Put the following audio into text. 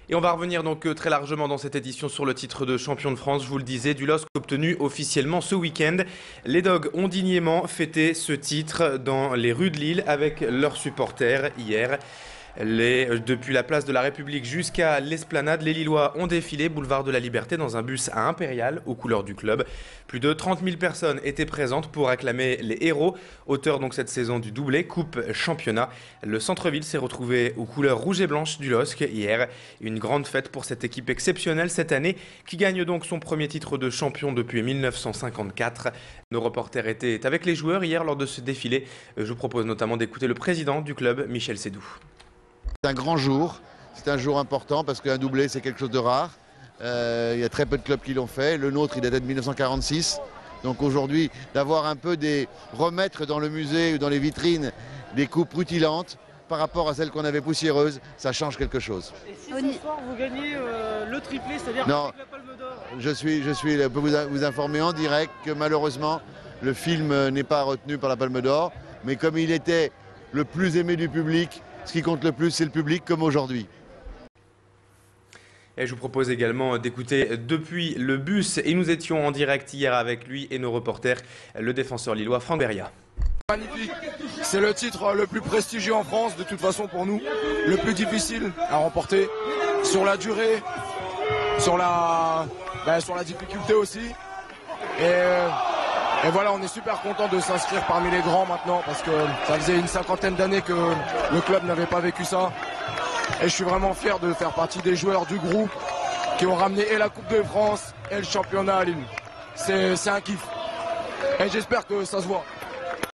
Et on va revenir donc très largement dans cette édition sur le titre de champion de France, je vous le disais, du LOSC obtenu officiellement ce week-end. Les Dogs ont dignement fêté ce titre dans les rues de Lille avec leurs supporters hier. Depuis la place de la République jusqu'à l'Esplanade, les Lillois ont défilé boulevard de la Liberté dans un bus à Impérial aux couleurs du club. Plus de 30 000 personnes étaient présentes pour acclamer les héros, auteurs donc cette saison du doublé Coupe Championnat. Le centre-ville s'est retrouvé aux couleurs rouge et blanche du LOSC hier. Une grande fête pour cette équipe exceptionnelle cette année qui gagne donc son premier titre de champion depuis 1954. Nos reporters étaient avec les joueurs hier lors de ce défilé. Je vous propose notamment d'écouter le président du club, Michel Sédou. C'est un grand jour, c'est un jour important parce qu'un doublé c'est quelque chose de rare. Il y a très peu de clubs qui l'ont fait, le nôtre il date de 1946. Donc aujourd'hui d'avoir un peu remettre dans le musée ou dans les vitrines des coupes rutilantes par rapport à celles qu'on avait poussiéreuses, ça change quelque chose. Et si ce soir vous gagnez le triplé, c'est-à-dire avec la Palme d'Or? Je peux vous informer en direct que malheureusement le film n'est pas retenu par la Palme d'Or, mais comme il était le plus aimé du public, ce qui compte le plus, c'est le public, comme aujourd'hui. Et je vous propose également d'écouter depuis le bus. Et nous étions en direct hier avec lui et nos reporters, le défenseur lillois Franck Beria. Magnifique, c'est le titre le plus prestigieux en France, de toute façon pour nous, le plus difficile à remporter, sur la durée, sur la difficulté aussi. Et voilà, on est super content de s'inscrire parmi les grands maintenant parce que ça faisait une 50aine d'années que le club n'avait pas vécu ça. Et je suis vraiment fier de faire partie des joueurs du groupe qui ont ramené et la Coupe de France et le championnat à Lille. C'est un kiff. Et j'espère que ça se voit.